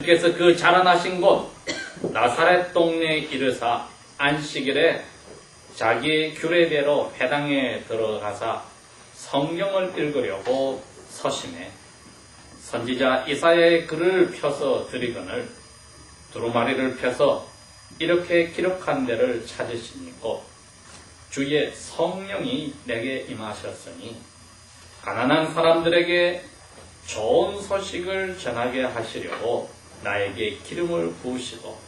그래서 그 자라나신 곳 나사렛 동네에 이르사 안식일에 자기의 규례대로 회당에 들어가사 성경을 읽으려고 서심해 선지자 이사야의 글을 펴서 드리거늘 두루마리를 펴서 이렇게 기록한 데를 찾으시니고 주의 성령이 내게 임하셨으니 가난한 사람들에게 좋은 소식을 전하게 하시려고 나에게 기름을 부으시고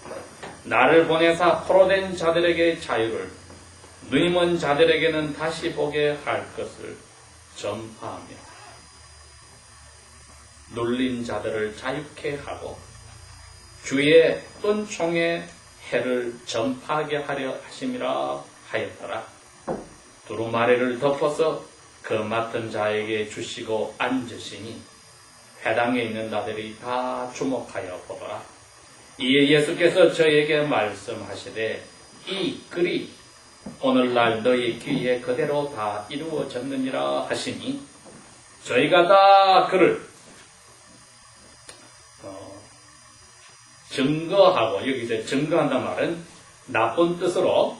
나를 보내사 포로된 자들에게 자유를 눈이 먼 자들에게는 다시 보게 할 것을 전파하며 눌린 자들을 자유케 하고 주의 은총의 해를 전파하게 하려 하심이라 하였더라. 두루마리를 덮어서 그 맡은 자에게 주시고 앉으시니 회당에 있는 자들이 다 주목하여 보더라. 이에 예수께서 저에게 말씀하시되 이 글이 오늘날 너희 귀에 그대로 다 이루어졌느니라 하시니 저희가 다 그를 증거하고, 여기서 증거한다는 말은 나쁜 뜻으로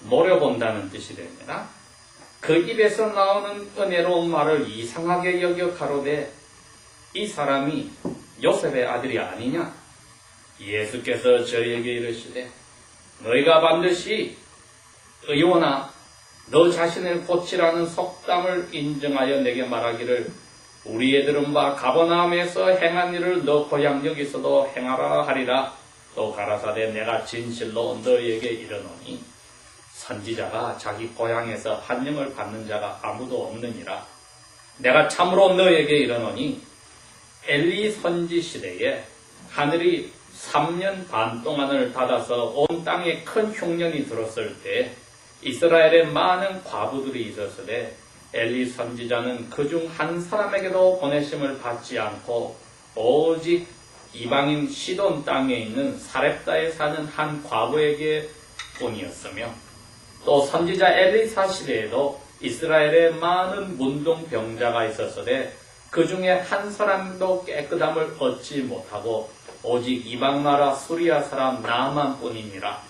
노려본다는 뜻이 됩니다. 그 입에서 나오는 은혜로운 말을 이상하게 여겨 가로되 이 사람이 요셉의 아들이 아니냐? 예수께서 저희에게 이르시되 너희가 반드시 의원아 너 자신을 고치라는 속담을 인정하여 내게 말하기를 우리 애들은 바 가버나움에서 행한 일을 너 고향 여기서도 행하라 하리라. 또 가라사대 내가 진실로 너희에게 이르노니 선지자가 자기 고향에서 한영을 받는 자가 아무도 없느니라. 내가 참으로 너희에게 이르노니 엘리 선지 시대에 하늘이 3년 반 동안을 닫아서 온 땅에 큰 흉년이 들었을 때 이스라엘에 많은 과부들이 있었으되 엘리 선지자는 그중 한 사람에게도 보내심을 받지 않고 오직 이방인 시돈 땅에 있는 사렙다에 사는 한 과부에게 뿐이었으며 또 선지자 엘리사 시대에도 이스라엘에 많은 문둥병자가 있었으되 그 중에 한 사람도 깨끗함을 얻지 못하고 오직 이방나라 수리아 사람 나만 뿐이니라.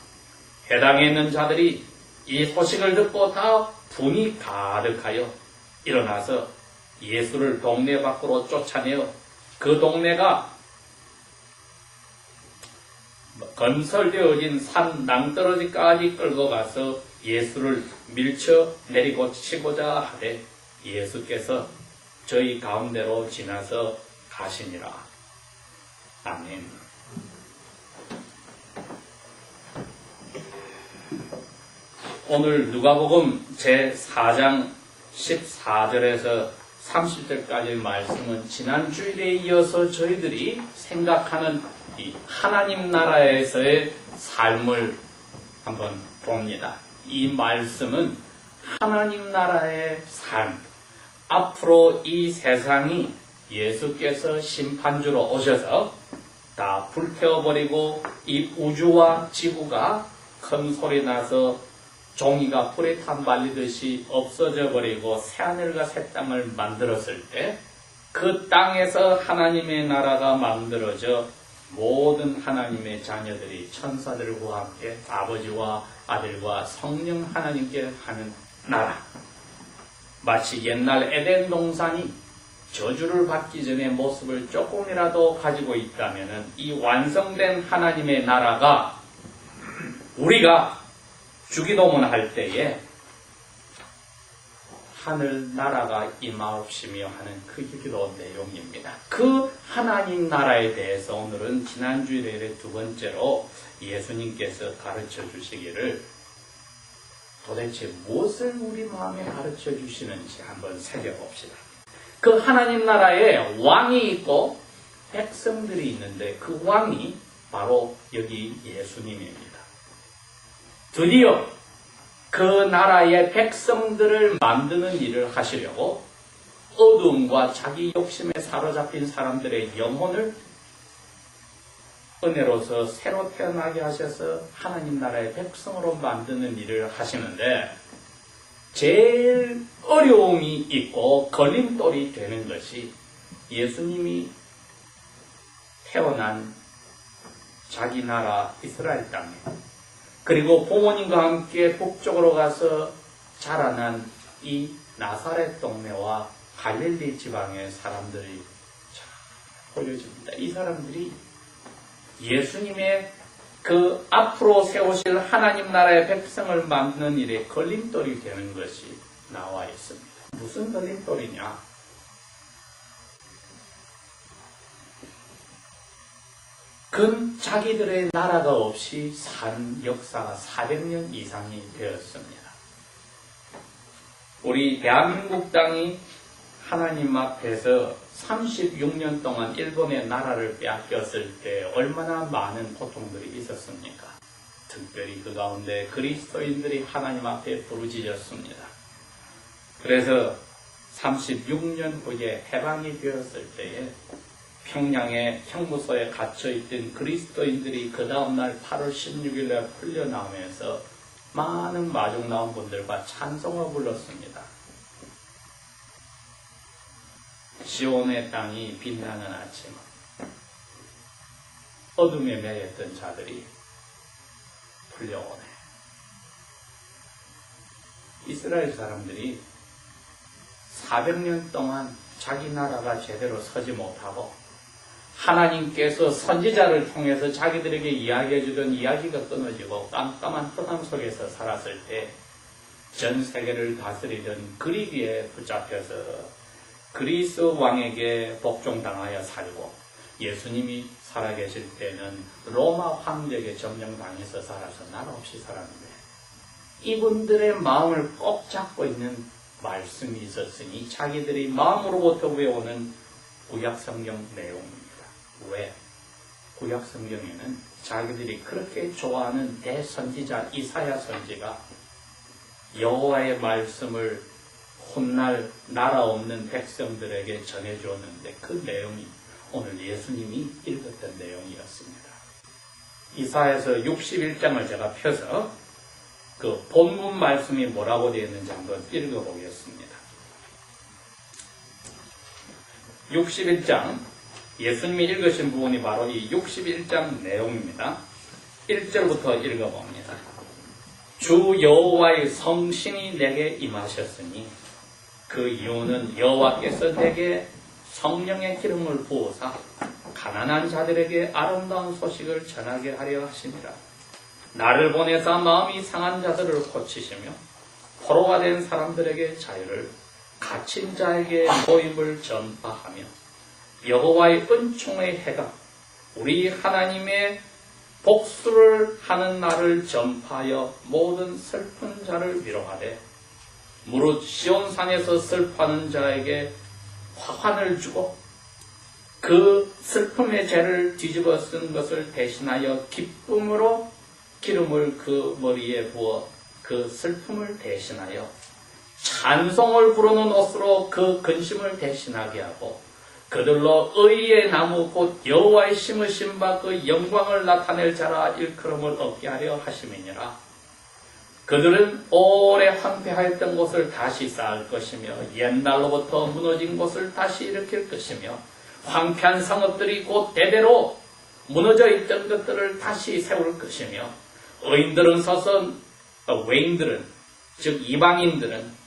회당에 있는 자들이 이 소식을 듣고 다 분이 가득하여 일어나서 예수를 동네 밖으로 쫓아내어 그 동네가 건설되어진 산 낭떠러지까지 끌고 가서 예수를 밀쳐 내리고 치고자 하되 예수께서 저희 가운데로 지나서 가시니라. 아멘. 오늘 누가복음 제4장 14절에서 30절까지의 말씀은 지난 주일에 이어서 저희들이 생각하는 이 하나님 나라에서의 삶을 한번 봅니다. 이 말씀은 하나님 나라의 삶, 앞으로 이 세상이 예수께서 심판주로 오셔서 다 불태워버리고 이 우주와 지구가 큰 소리 나서 종이가 불에 탄 말리듯이 없어져 버리고 새하늘과 새 땅을 만들었을 때 그 땅에서 하나님의 나라가 만들어져 모든 하나님의 자녀들이 천사들과 함께 아버지와 아들과 성령 하나님께 하는 나라. 마치 옛날 에덴 동산이 저주를 받기 전에 모습을 조금이라도 가지고 있다면 이 완성된 하나님의 나라가 우리가 주기도문 할 때에 하늘 나라가 임하옵시며 하는 그 기도 내용입니다. 그 하나님 나라에 대해서 오늘은 지난주일에 두 번째로 예수님께서 가르쳐 주시기를 도대체 무엇을 우리 마음에 가르쳐 주시는지 한번 새겨봅시다. 그 하나님 나라에 왕이 있고 백성들이 있는데 그 왕이 바로 여기 예수님입니다. 드디어 그 나라의 백성들을 만드는 일을 하시려고 어둠과 자기 욕심에 사로잡힌 사람들의 영혼을 은혜로서 새로 태어나게 하셔서 하나님 나라의 백성으로 만드는 일을 하시는데 제일 어려움이 있고 걸림돌이 되는 것이 예수님이 태어난 자기 나라 이스라엘 땅에, 그리고 부모님과 함께 북쪽으로 가서 자라난 이 나사렛 동네와 갈릴리 지방의 사람들이 잘 보여집니다. 이 사람들이 예수님의 그 앞으로 세우실 하나님 나라의 백성을 만드는 일에 걸림돌이 되는 것이 나와 있습니다. 무슨 걸림돌이냐? 자기들의 나라가 없이 산 역사가 400년 이상이 되었습니다. 우리 대한민국 땅이 하나님 앞에서 36년 동안 일본의 나라를 빼앗겼을 때 얼마나 많은 고통들이 있었습니까? 특별히 그 가운데 그리스도인들이 하나님 앞에 부르짖었습니다. 그래서 36년 후에 해방이 되었을 때에 평양의 형무소에 갇혀있던 그리스도인들이 그 다음날 8월 16일에 풀려나오면서 많은 마중 나온 분들과 찬송을 불렀습니다. 시온의 땅이 빛나는 아침, 어둠에 매였던 자들이 풀려오네. 이스라엘 사람들이 400년 동안 자기 나라가 제대로 서지 못하고 하나님께서 선지자를 통해서 자기들에게 이야기해주던 이야기가 끊어지고 깜깜한 흑암 속에서 살았을 때 전 세계를 다스리던 그리스에 붙잡혀서 그리스 왕에게 복종당하여 살고, 예수님이 살아계실 때는 로마 황제에게 점령당해서 살아서 나라 없이 살았는데, 이분들의 마음을 꼭 잡고 있는 말씀이 있었으니 자기들이 마음으로부터 외우는 구약성경 내용입니다. 왜? 구약성경에는 자기들이 그렇게 좋아하는 대선지자 이사야 선지가 여호와의 말씀을 훗날 나라 없는 백성들에게 전해주었는데, 그 내용이 오늘 예수님이 읽었던 내용이었습니다. 이사야서 61장을 제가 펴서 그 본문 말씀이 뭐라고 되어 있는지 한번 읽어보겠습니다. 61장, 예수님이 읽으신 부분이 바로 이 61장 내용입니다. 1절부터 읽어봅니다. 주 여호와의 성신이 내게 임하셨으니 그 이유는 여호와께서 내게 성령의 기름을 부으사 가난한 자들에게 아름다운 소식을 전하게 하려 하심이라. 나를 보내사 마음이 상한 자들을 고치시며 포로가 된 사람들에게 자유를, 갇힌 자에게 모임을 전파하며 여호와의 은총의 해가 우리 하나님의 복수를 하는 날을 전파하여 모든 슬픈 자를 위로하되, 무릇 시온산에서 슬퍼하는 자에게 화환을 주고 그 슬픔의 죄를 뒤집어 쓴 것을 대신하여 기쁨으로 기름을 그 머리에 부어 그 슬픔을 대신하여 찬송을 부르는 옷으로 그 근심을 대신하게 하고, 그들로 의의 나무 곧 여호와의 심으신 바 그 영광을 나타낼 자라 일컬음을 얻게 하려 하심이니라. 그들은 오래 황폐하였던 곳을 다시 쌓을 것이며 옛날로부터 무너진 곳을 다시 일으킬 것이며 황폐한 성읍들이 곧 대대로 무너져 있던 것들을 다시 세울 것이며, 의인들은 서서, 외인들은 즉 이방인들은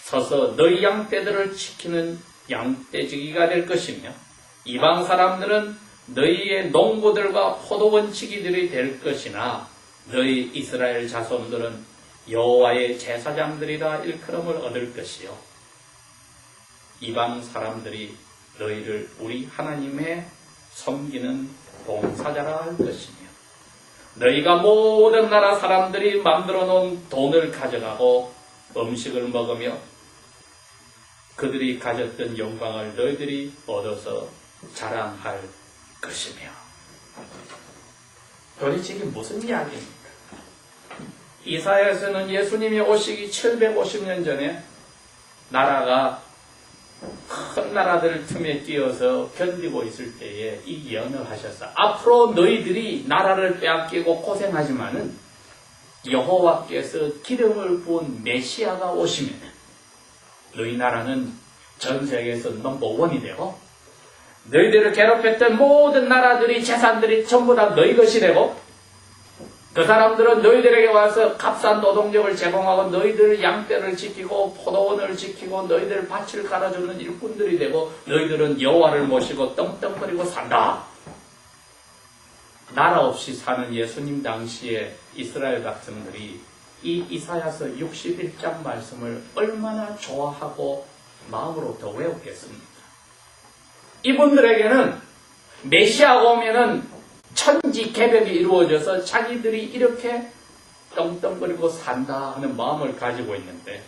서서 너희 양떼들을 지키는 양떼지기가 될 것이며, 이방 사람들은 너희의 농부들과 포도원치기들이 될 것이나 너희 이스라엘 자손들은 여호와의 제사장들이라 일컬음을 얻을 것이요, 이방 사람들이 너희를 우리 하나님의 섬기는 봉사자라 할 것이며, 너희가 모든 나라 사람들이 만들어 놓은 돈을 가져가고 음식을 먹으며 그들이 가졌던 영광을 너희들이 얻어서 자랑할 것이며. 도대체 이게 무슨 이야기입니까? 이사야에서는 예수님이 오시기 750년 전에 나라가 큰 나라들 틈에 끼어서 견디고 있을 때에 이 예언을 하셨어. 앞으로 너희들이 나라를 빼앗기고 고생하지만은 여호와께서 기름을 부은 메시아가 오시면 너희 나라는 전 세계에서 넘버원이 되고 너희들을 괴롭혔던 모든 나라들이 재산들이 전부 다 너희 것이 되고 그 사람들은 너희들에게 와서 값싼 노동력을 제공하고 너희들 양떼를 지키고 포도원을 지키고 너희들 밭을 갈아주는 일꾼들이 되고 너희들은 여호와를 모시고 떵떵거리고 산다. 나라 없이 사는 예수님 당시에 이스라엘 백성들이 이 이사야서 61장 말씀을 얼마나 좋아하고 마음으로부터 외웠겠습니까? 이분들에게는 메시아가 오면은 천지개벽이 이루어져서 자기들이 이렇게 떵떵거리고 산다 하는 마음을 가지고 있는데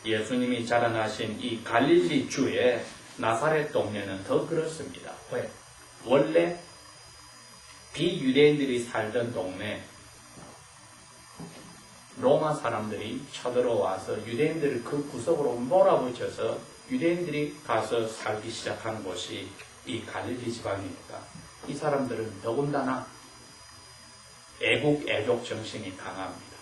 예수님이 자라나신 이 갈릴리 주의 나사렛 동네는 더 그렇습니다. 왜? 원래 비유대인들이 살던 동네 로마 사람들이 쳐들어와서 유대인들을 그 구석으로 몰아붙여서 유대인들이 가서 살기 시작한 곳이 이 갈릴리 지방입니다. 이 사람들은 더군다나 애국, 애족 정신이 강합니다.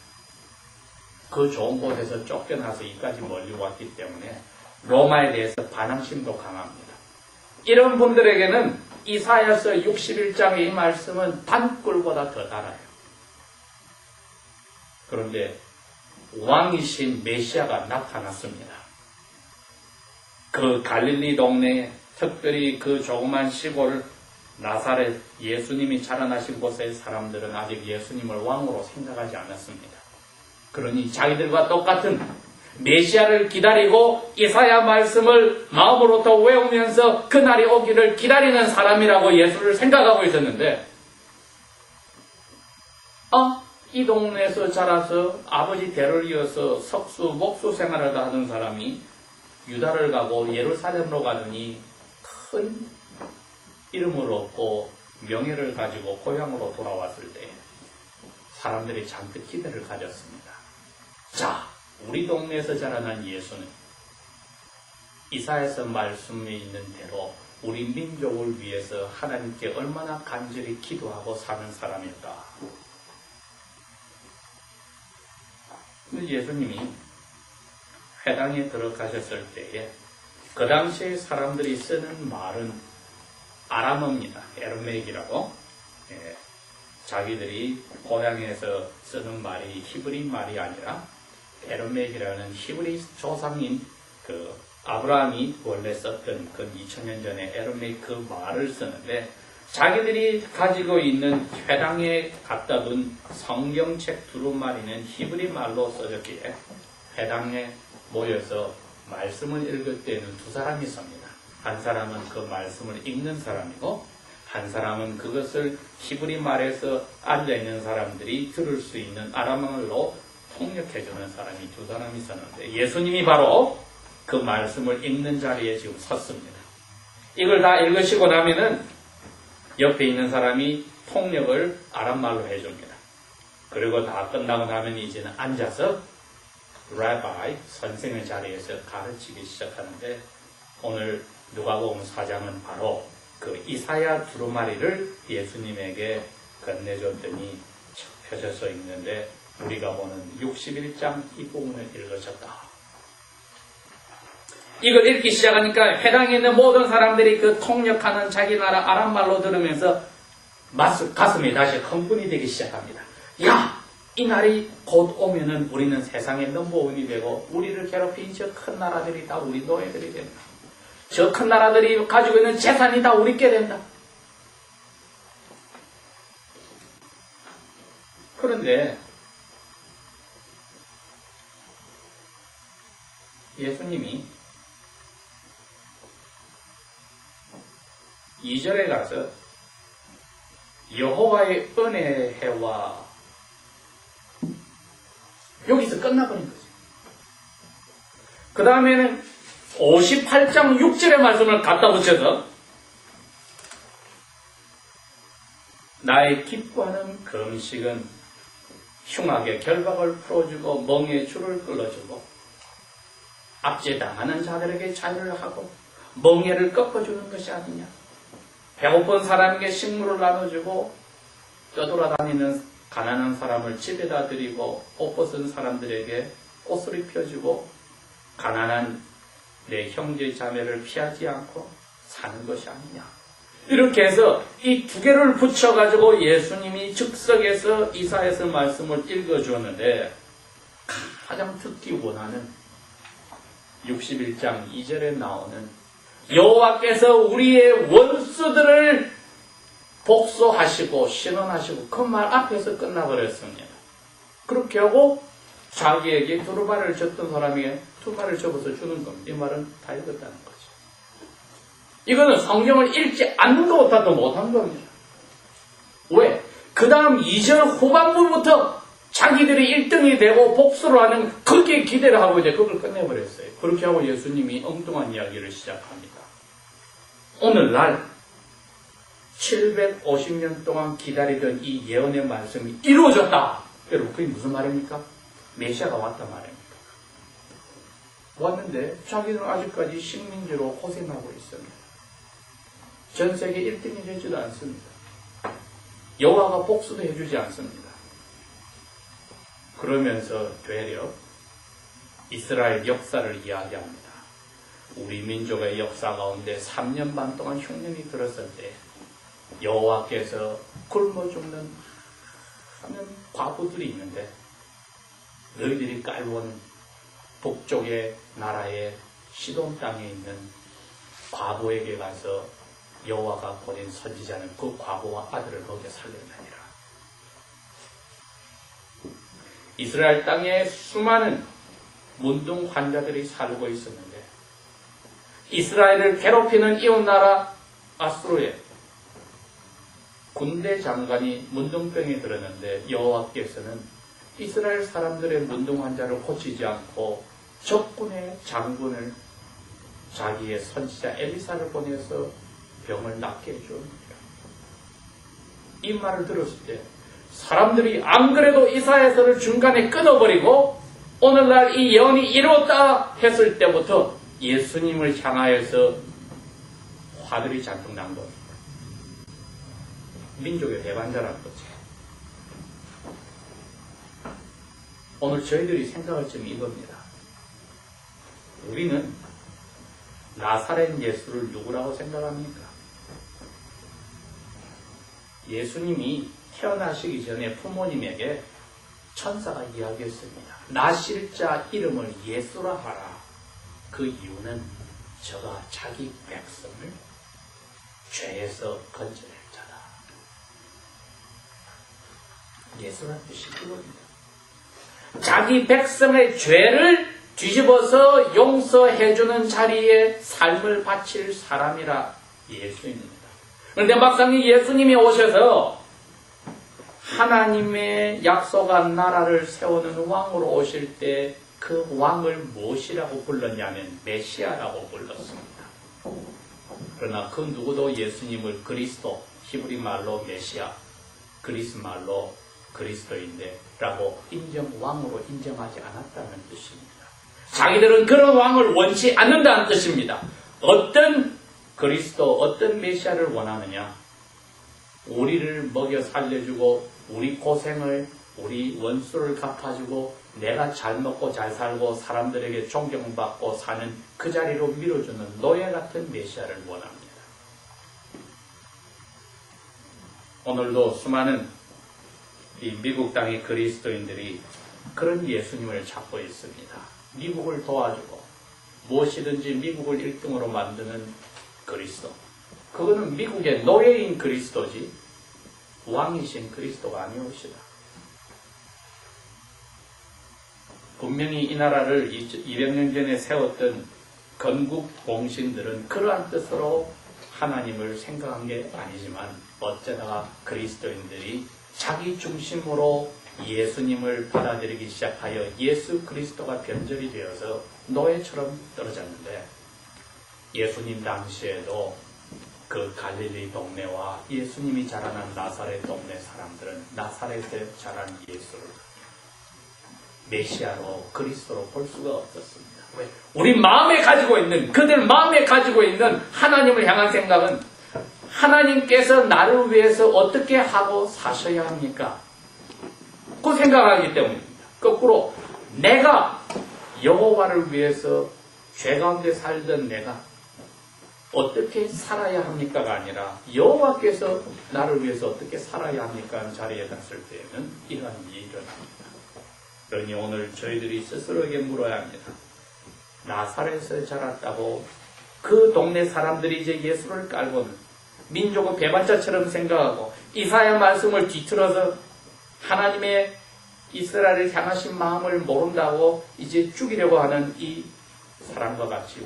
그 좋은 곳에서 쫓겨나서 이까지 멀리 왔기 때문에 로마에 대해서 반항심도 강합니다. 이런 분들에게는 이사야서 61장의 이 말씀은 단꿀보다 더 달아요. 그런데 왕이신 메시아가 나타났습니다. 그 갈릴리 동네에 특별히 그 조그만 시골 나사렛 예수님이 자라나신 곳의 사람들은 아직 예수님을 왕으로 생각하지 않았습니다. 그러니 자기들과 똑같은 메시아를 기다리고 이사야 말씀을 마음으로부터 외우면서 그날이 오기를 기다리는 사람이라고 예수를 생각하고 있었는데 이 동네에서 자라서 아버지 대를 이어서 석수, 목수 생활을 하던 사람이 유다를 가고 예루살렘으로 가더니 큰 이름을 얻고 명예를 가지고 고향으로 돌아왔을 때 사람들이 잔뜩 기대를 가졌습니다. 자, 우리 동네에서 자라난 예수는 이사야서 말씀에 있는 대로 우리 민족을 위해서 하나님께 얼마나 간절히 기도하고 사는 사람일까? 예수님이 회당에 들어가셨을 때에 그 당시에 사람들이 쓰는 말은 아람어입니다. 에르메익이라고. 자기들이 고향에서 쓰는 말이 히브리 말이 아니라 에르메익이라는 히브리 조상인 그 아브라함이 원래 썼던 그 2000년 전에 에르메익 그 말을 쓰는데 자기들이 가지고 있는 회당에 갖다 둔 성경책 두루마리는 히브리 말로 써졌기에 회당에 모여서 말씀을 읽을 때는 두 사람이 섭니다. 한 사람은 그 말씀을 읽는 사람이고 한 사람은 그것을 히브리 말에서 앉아있는 사람들이 들을 수 있는 아람어로 통역해주는 사람이 두 사람이 있었는데 예수님이 바로 그 말씀을 읽는 자리에 지금 섰습니다. 이걸 다 읽으시고 나면은 옆에 있는 사람이 통역을 아람말로 해줍니다. 그리고 다 끝나고 나면 이제는 앉아서 라바이, 선생의 자리에서 가르치기 시작하는데 오늘 누가복음 4장은 바로 그 이사야 두루마리를 예수님에게 건네줬더니 펴져서 있는데 우리가 보는 61장 이 부분을 읽으셨다. 이걸 읽기 시작하니까 회당에 있는 모든 사람들이 그 통역하는 자기 나라 아람말로 들으면서 가슴이 다시 흥분이 되기 시작합니다. 야! 이 날이 곧 오면은 우리는 세상의 넘버원이 되고 우리를 괴롭힌 저 큰 나라들이 다 우리 노예들이 된다. 저 큰 나라들이 가지고 있는 재산이 다 우리께 된다. 그런데 예수님이 2절에 가서 여호와의 은혜의 해와 여기서 끝나버린 거죠. 그 다음에는 58장 6절의 말씀을 갖다 붙여서 나의 기뻐하는 금식은 흉악의 결박을 풀어주고 멍에 줄을 끌어주고 압제당하는 자들에게 자유를 하고 멍에를 꺾어주는 것이 아니냐. 배고픈 사람에게 식물을 나눠주고 떠돌아다니는 가난한 사람을 집에다 드리고 옷 벗은 사람들에게 옷을 입혀주고 가난한 내 형제 자매를 피하지 않고 사는 것이 아니냐. 이렇게 해서 이 두 개를 붙여가지고 예수님이 즉석에서 이사야서 말씀을 읽어주었는데 가장 듣기 원하는 61장 2절에 나오는 여호와께서 우리의 원수들을 복수하시고 신원하시고 그 말 앞에서 끝나버렸습니다. 그렇게 하고 자기에게 두루마리를 줬던 사람에게 두루마리를 접어서 주는 겁니다. 이 말은 다 읽었다는 거죠. 이거는 성경을 읽지 않는 것보다도 못한 겁니다. 왜? 그 다음 2절 후반부부터 자기들이 1등이 되고 복수를 하는 거기에 기대를 하고 이제 그걸 끝내버렸어요. 그렇게 하고 예수님이 엉뚱한 이야기를 시작합니다. 오늘날 750년 동안 기다리던 이 예언의 말씀이 이루어졌다. 여러분 그게 무슨 말입니까? 메시아가 왔단 말입니다. 왔는데 자기는 아직까지 식민지로 고생하고 있습니다. 전 세계 1등이 되지도 않습니다. 여호와가 복수도 해주지 않습니다. 그러면서 되려 이스라엘 역사를 이야기합니다. 우리 민족의 역사 가운데 3년 반 동안 흉년이 들었을 때 여호와께서 굶어 죽는 하는 과부들이 있는데 너희들이 깔본 북쪽의 나라의 시돈 땅에 있는 과부에게 가서 여호와가 보낸 선지자는 그 과부와 아들을 거기에 살려내니라. 이스라엘 땅에 수많은 문둥 환자들이 살고 있었는데 이스라엘을 괴롭히는 이웃나라 아수르의 군대 장관이 문둥병에 들었는데 여호와께서는 이스라엘 사람들의 문둥 환자를 고치지 않고 적군의 장군을 자기의 선지자 엘리사를 보내서 병을 낫게 해줍니다. 이 말을 들었을 때 사람들이 안 그래도 이사야서를 중간에 끊어버리고 오늘날 이 예언이 이루었다 했을 때부터 예수님을 향하여서 화들이 잔뜩 난 겁니다. 민족의 대반자라는 거지. 오늘 저희들이 생각할 점이 이겁니다. 우리는 나사렛 예수를 누구라고 생각합니까? 예수님이 태어나시기 전에 부모님에게 천사가 이야기했습니다. 나실 자 이름을 예수라 하라. 그 이유는 저가 자기 백성을 죄에서 건져낼 자다. 예수란 뜻이 그겁니다. 자기 백성의 죄를 뒤집어서 용서해주는 자리에 삶을 바칠 사람이라 예수님입니다. 그런데 막상 예수님이 오셔서 하나님의 약속한 나라를 세우는 왕으로 오실 때 그 왕을 무엇이라고 불렀냐면 메시아라고 불렀습니다. 그러나 그 누구도 예수님을 그리스도, 히브리 말로 메시아, 그리스 말로 그리스도인데 라고 왕으로 인정하지 않았다는 뜻입니다. 자기들은 그런 왕을 원치 않는다는 뜻입니다. 어떤 그리스도, 어떤 메시아를 원하느냐? 우리를 먹여 살려주고 우리 고생을, 우리 원수를 갚아주고 내가 잘 먹고 잘 살고 사람들에게 존경받고 사는 그 자리로 밀어주는 노예 같은 메시아를 원합니다. 오늘도 수많은 이 미국 땅의 그리스도인들이 그런 예수님을 찾고 있습니다. 미국을 도와주고 무엇이든지 미국을 1등으로 만드는 그리스도. 그거는 미국의 노예인 그리스도지 왕이신 그리스도가 아니오시다. 분명히 이 나라를 200년 전에 세웠던 건국 봉신들은 그러한 뜻으로 하나님을 생각한 게 아니지만 어쩌다가 그리스도인들이 자기 중심으로 예수님을 받아들이기 시작하여 예수 그리스도가 변절이 되어서 노예처럼 떨어졌는데 예수님 당시에도 그 갈릴리 동네와 예수님이 자라난 나사렛 동네 사람들은 나사렛에 자란 예수를 메시아로 그리스도로 볼 수가 없었습니다. 왜? 우리 마음에 가지고 있는 그들 마음에 가지고 있는 하나님을 향한 생각은 하나님께서 나를 위해서 어떻게 하고 사셔야 합니까? 그 생각하기 때문입니다. 거꾸로 내가 여호와를 위해서 죄 가운데 살던 내가 어떻게 살아야 합니까가 아니라 여호와께서 나를 위해서 어떻게 살아야 합니까 하는 자리에 갔을 때에는 이러한 일이 일어납니다. 그러니 오늘 저희들이 스스로에게 물어야 합니다. 나사렛에서 자랐다고 그 동네 사람들이 이제 예수를 깔고는 민족의 배반자처럼 생각하고 이사야 말씀을 뒤틀어서 하나님의 이스라엘을 향하신 마음을 모른다고 이제 죽이려고 하는 이 사람과 같이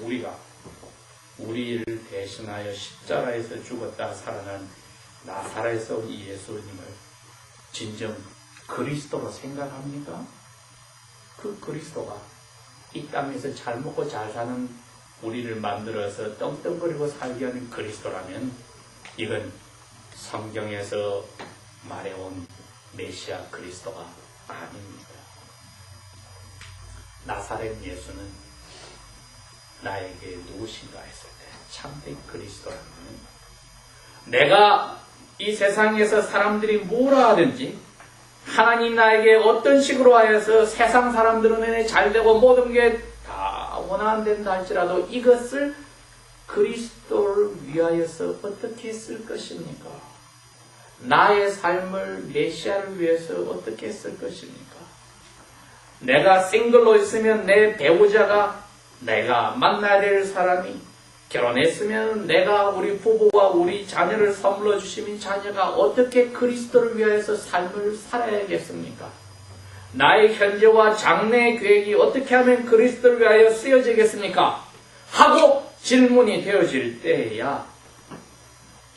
우리를 대신하여 십자가에서 죽었다 살아난 나사렛에서 온 이 예수님을 진정 그리스도로 생각합니까? 그 그리스도가 이 땅에서 잘 먹고 잘 사는 우리를 만들어서 떵떵거리고 살게 하는 그리스도라면 이건 성경에서 말해온 메시아 그리스도가 아닙니다. 나사렛 예수는 나에게 누구신가 했을 때 참된 그리스도라면 내가 이 세상에서 사람들이 뭐라 하든지 하나님 나에게 어떤 식으로 하여서 세상 사람들은 내 잘되고 모든 게 다 원한된다 할지라도 이것을 그리스도를 위하여서 어떻게 쓸 것입니까? 나의 삶을 메시아를 위해서 어떻게 쓸 것입니까? 내가 싱글로 있으면 내 배우자가 내가 만나야 될 사람이 결혼했으면 내가 우리 부부와 우리 자녀를 선물로 주시면 자녀가 어떻게 그리스도를 위하여서 삶을 살아야겠습니까? 나의 현재와 장래의 계획이 어떻게 하면 그리스도를 위하여 쓰여지겠습니까? 하고 질문이 되어질 때에야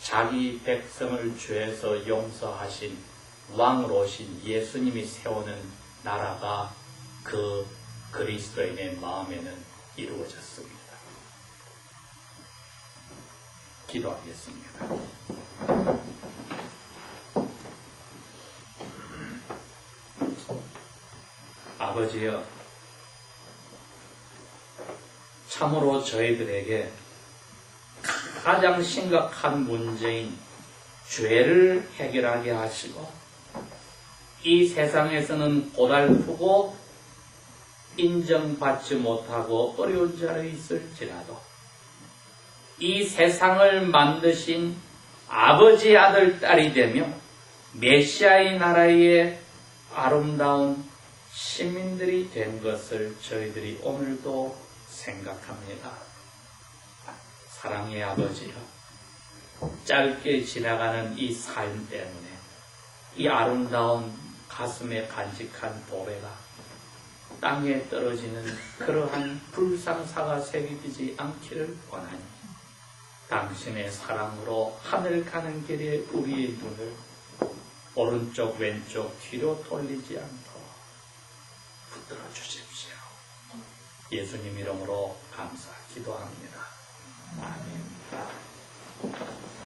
자기 백성을 죄에서 용서하신 왕으로 오신 예수님이 세우는 나라가 그 그리스도인의 마음에는 이루어졌습니다. 기도하겠습니다. 아버지여, 참으로 저희들에게 가장 심각한 문제인 죄를 해결하게 하시고 이 세상에서는 고달프고 인정받지 못하고 어려운 자리에 있을지라도 이 세상을 만드신 아버지 아들 딸이 되며 메시아의 나라의 아름다운 시민들이 된 것을 저희들이 오늘도 생각합니다. 사랑의 아버지여, 짧게 지나가는 이 삶 때문에 이 아름다운 가슴에 간직한 보배가 땅에 떨어지는 그러한 불상사가 새기지 않기를 원하니 당신의 사랑으로 하늘 가는 길에 우리의 눈을 오른쪽 왼쪽 뒤로 돌리지 않도록 붙들어 주십시오. 예수님 이름으로 감사 기도합니다.